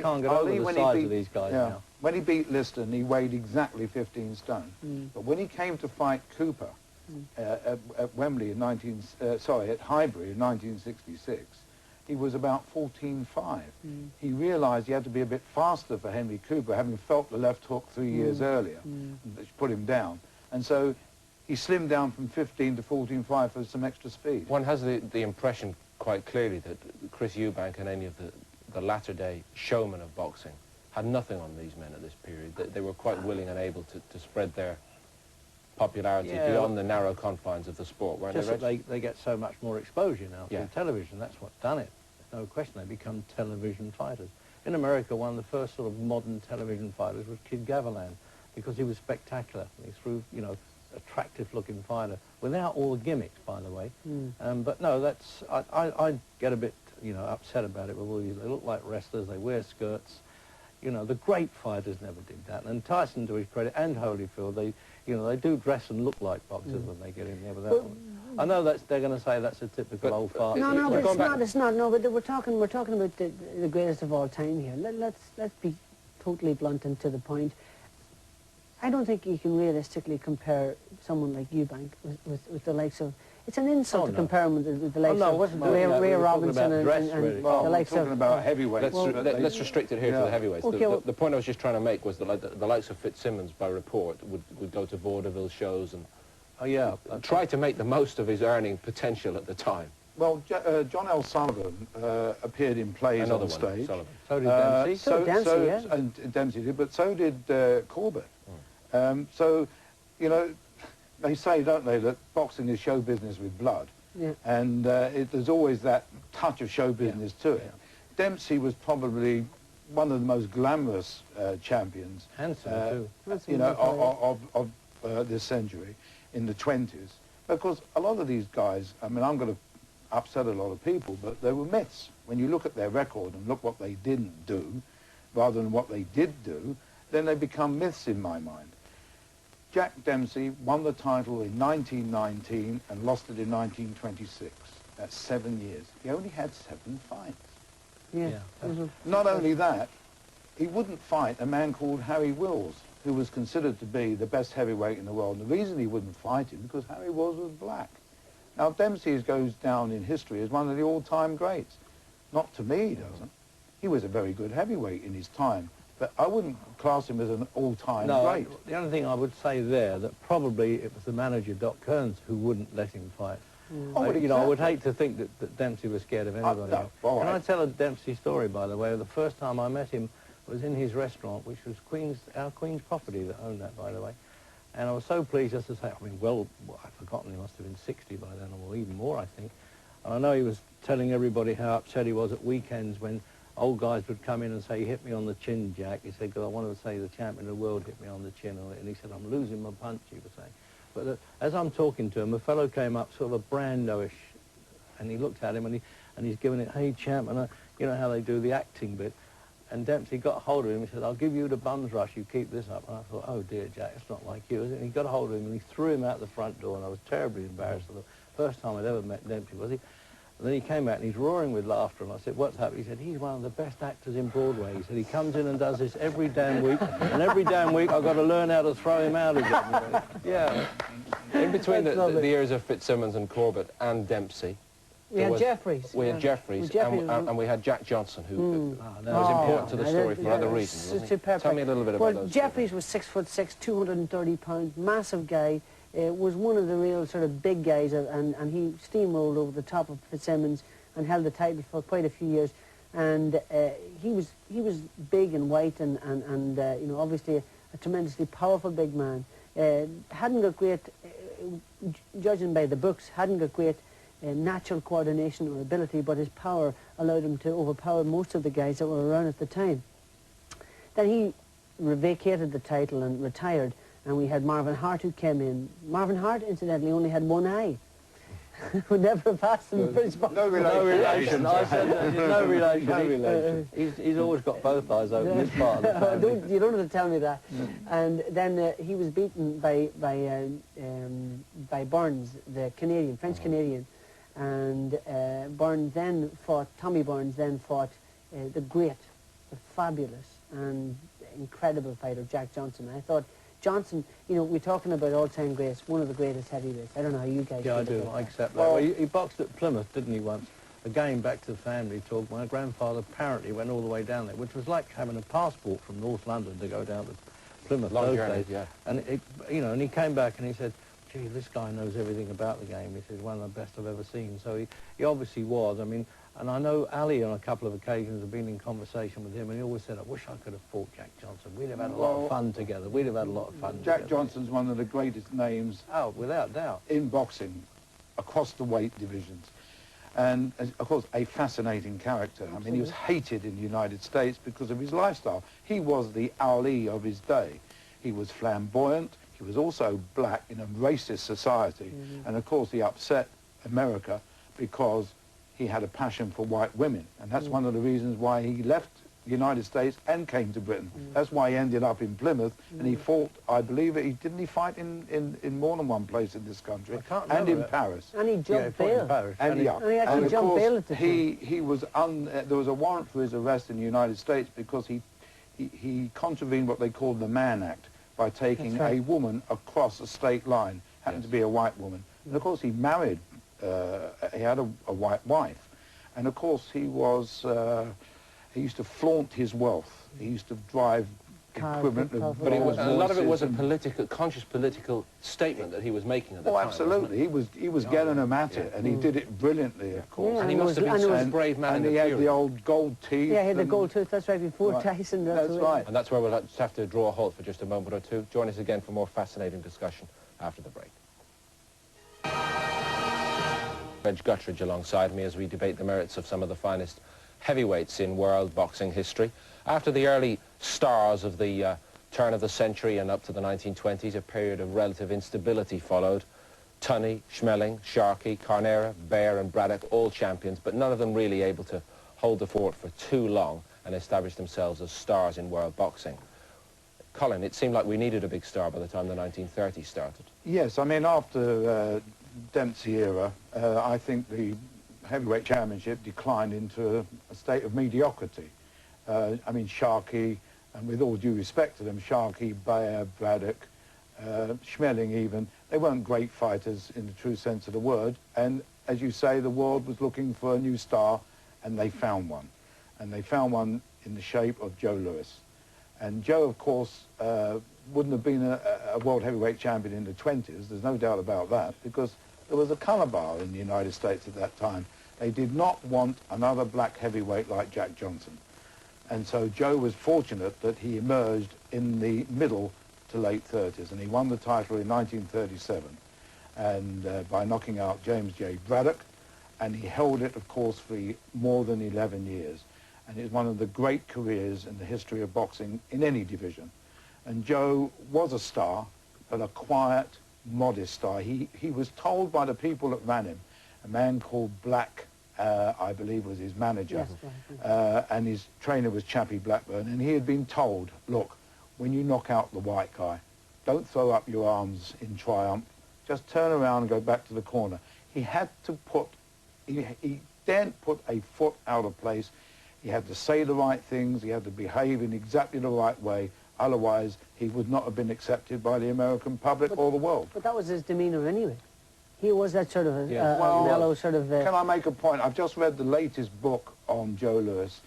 Can't get over the size of these guys now. When he beat Liston, he weighed exactly 15 stone. But when he came to fight Cooper at Wembley in at Highbury in 1966, he was about 14.5. He realised he had to be a bit faster for Henry Cooper, having felt the left hook 3 years earlier, which put him down. And so he slimmed down from 15 to 14.5 for some extra speed. One has the impression quite clearly that Chris Eubank and any of the latter-day showmen of boxing had nothing on these men at this period. They were quite willing and able to spread their popularity beyond the narrow confines of the sport, weren't just they, that they get so much more exposure now through television. That's what's done it. There's no question they become television fighters. In America, one of the first sort of modern television fighters was Kid Gavilan, because he was spectacular. He threw, you know, attractive-looking fighter, without all the gimmicks, by the way. But no, that's... I get a bit, you know, upset about it with all these... They look like wrestlers, they wear skirts. You know, the great fighters never did that. And Tyson, to his credit, and Holyfield, they do dress and look like boxers when they get in there. But I know they're going to say that's a typical old fart. No, but it's not. No, but we're talking about the greatest of all time here. Let's be totally blunt and to the point. I don't think you can realistically compare someone like Eubank with the likes of... It's an insult to compare him with the likes of Ray Robinson and the likes of... talking about heavyweights. Let's restrict it here to the heavyweights. Okay, the point I was just trying to make was that the likes of Fitzsimmons, by report, would go to vaudeville shows and try to make the most of his earning potential at the time. Well, John L. Sullivan appeared in plays on stage. Sullivan. So did Dempsey. So Dempsey, and Dempsey did, but so did Corbett. So, you know, they say, don't they, that boxing is show business with blood. And there's always that touch of show business to it. Dempsey was probably one of the most glamorous champions. Handsome, too. You know, of this century, in the 20s. Because a lot of these guys, I mean, I'm going to upset a lot of people, but they were myths. When you look at their record and look what they didn't do, rather than what they did do, then they become myths in my mind. Jack Dempsey won the title in 1919 and lost it in 1926. That's 7 years. He only had 7 fights. Not only that, he wouldn't fight a man called Harry Wills, who was considered to be the best heavyweight in the world. And the reason he wouldn't fight him because Harry Wills was black. Now, Dempsey goes down in history as one of the all-time greats. Not to me, he doesn't. He was a very good heavyweight in his time. But I wouldn't class him as an all-time great. The only thing I would say there, that probably it was the manager, Doc Kearns, who wouldn't let him fight. You know, I would hate to think that Dempsey was scared of anybody. Can I tell a Dempsey story, by the way? The first time I met him was in his restaurant, which was our Queen's property that owned that, by the way. And I was so pleased just to say, I mean, well, I've forgotten, he must have been 60 by then, or even more, I think. And I know he was telling everybody how upset he was at weekends when old guys would come in and say, "You hit me on the chin, Jack." He said, "Because I wanted to say the champion of the world hit me on the chin." And he said, "I'm losing my punch," he was saying. But as I'm talking to him, a fellow came up, sort of a Brando-ish, and he looked at him and he's giving it, "Hey, champ," and you know how they do the acting bit. And Dempsey got hold of him and said, "I'll give you the bums rush, you keep this up." And I thought, oh dear, Jack, it's not like you, is it? And he got hold of him and he threw him out the front door, and I was terribly embarrassed. The first time I'd ever met Dempsey, was he? And then he came back and he's roaring with laughter, and I said, "What's happened?" He said, "He's one of the best actors in Broadway." He said, "He comes in and does this every damn week, and every damn week I've got to learn how to throw him out again." Yeah. In between the years of Fitzsimmons and Corbett and Dempsey, we had Jeffries. We had Jeffries, and we had Jack Johnson, who was important to the story for other reasons, wasn't he? Tell me a little bit about those. Jeffries was 6'6", 230 pounds, massive guy. Was one of the real sort of big guys, and he steamrolled over the top of Fitzsimmons and held the title for quite a few years. And he was big and white and you know, obviously a tremendously powerful big man. Hadn't got great, judging by the books, hadn't got great natural coordination or ability, but his power allowed him to overpower most of the guys that were around at the time. Then he vacated the title and retired. And we had Marvin Hart who came in. Marvin Hart, incidentally, only had one eye. Would never have passed him for his box. No relation. I said that, no relation. No relation. He's always got both eyes open, this part of the family. You don't have to tell me that. And then he was beaten by Burns, the Canadian, French Canadian. And Tommy Burns then fought the great the fabulous and incredible fighter, Jack Johnson. I thought Johnson, you know, we're talking about all-time greats, one of the greatest heavyweights. I don't know how you guys feel I do. about I that. accept that. Well, he boxed at Plymouth, didn't he, once? Again, back to the family talk, my grandfather apparently went all the way down there, which was like having a passport from North London to go down to Plymouth Long those journey, days. yeah. And, and he came back and he said, gee, this guy knows everything about the game. He said, one of the best I've ever seen. So he obviously was. I mean, and I know Ali on a couple of occasions have been in conversation with him, and he always said, I wish I could have fought Jack Johnson. We'd have had a lot of fun together. We'd have had a lot of fun Jack together. Johnson's one of the greatest names without doubt. in boxing across the weight divisions. And, of course, a fascinating character. I mean, he was hated in the United States because of his lifestyle. He was the Ali of his day. He was flamboyant. He was also black in a racist society. And, of course, he upset America because he had a passion for white women. And that's one of the reasons why he left the United States and came to Britain. That's why he ended up in Plymouth. And he fought, I believe, didn't he fight in more than one place in this country? I can't and in remember. Paris. And he jumped bail. And he actually of jumped course, bail at the time. he was there was a warrant for his arrest in the United States because he contravened what they called the Mann Act by taking That's right. a woman across a state line, happened to be a white woman. And of course he married, he had a white wife. And of course he used to flaunt his wealth. He used to drive equivalent of But it was, a lot of it was a Rolls-Royces conscious political statement that he was making at the Oh, time. absolutely. He was getting them at it, and he did it brilliantly, of course. Yeah, And he must have been such a brave man And in he the had fury. the old gold teeth. Yeah, he had the and- gold tooth, that's right, before Right. Tyson. That's right. And that's where we'll just have to draw a halt for just a moment or two. Join us again for more fascinating discussion after the break. Gutteridge alongside me as we debate the merits of some of the finest heavyweights in world boxing history. After the early stars of the turn of the century and up to the 1920s, a period of relative instability followed. Tunney, Schmeling, Sharkey, Carnera, Baer and Braddock, all champions, but none of them really able to hold the fort for too long and establish themselves as stars in world boxing. Colin, it seemed like we needed a big star by the time the 1930s started. Yes, I mean, after Dempsey era, I think the heavyweight championship declined into a state of mediocrity. I mean, Sharkey, and with all due respect to them, Sharkey, Baer, Braddock, Schmeling even, they weren't great fighters in the true sense of the word. And as you say, the world was looking for a new star, and they found one. And they found one in the shape of Joe Louis. And Joe, of course, wouldn't have been a world heavyweight champion in the 20s, there's no doubt about that, because there was a colour bar in the United States at that time. They did not want another black heavyweight like Jack Johnson. And so Joe was fortunate that he emerged in the middle to late 30s, and he won the title in 1937 and by knocking out James J. Braddock, and he held it, of course, for more than 11 years. And it's one of the great careers in the history of boxing in any division. And Joe was a star, but a quiet, modest star. He was told by the people that ran him, a man called Black, I believe was his manager, Yes, and his trainer was Chappie Blackburn, and he had been told, look, when you knock out the white guy, don't throw up your arms in triumph, just turn around and go back to the corner. He had to put, he daren't put a foot out of place. He had to say the right things, he had to behave in exactly the right way, otherwise he would not have been accepted by the American public or the world. But that was his demeanour anyway. He was that sort of a, Well, mellow sort of... Can I make a point? I've just read the latest book on Joe Louis.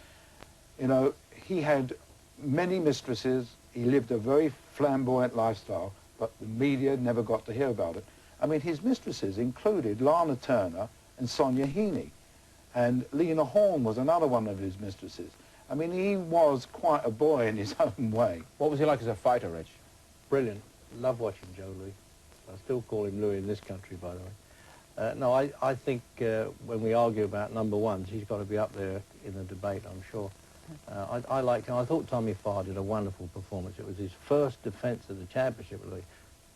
You know, he had many mistresses, he lived a very flamboyant lifestyle, but the media never got to hear about it. I mean, his mistresses included Lana Turner and Sonia Heaney, and Lena Horne was another one of his mistresses. I mean, he was quite a boy in his own way. What was he like as a fighter, Reg? Brilliant. Love watching Joe Louis. I still call him Louis in this country, by the way. No, I think when we argue about number ones, he's got to be up there in the debate, I'm sure. I liked him. I thought Tommy Farr did a wonderful performance. It was his first defence of the championship, really.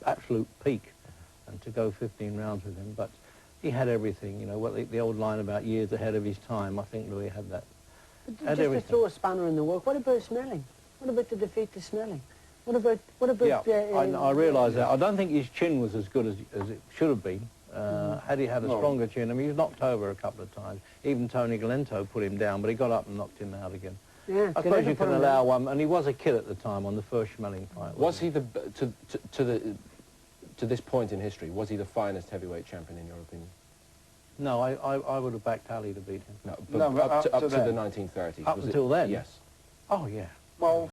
Absolute peak. And to go 15 rounds with him, but he had everything, you know, what the old line about years ahead of his time. I think Louis had that. Just to throw a spanner in the work, what about Schmeling? What about the defeat to Schmeling? What about... Yeah, I realise that. I don't think his chin was as good as it should have been. Had he had a stronger chin, I mean, he was knocked over a couple of times. Even Tony Galento put him down, but he got up and knocked him out again. Yeah, I suppose you can allow one, and he was a kid at the time on the first Schmeling fight. Was he to this point in history, was he the finest heavyweight champion in your opinion? No, I would have backed Ali to beat him. No, but up to the 1930s. Up until then? Yes. Oh, yeah. Well,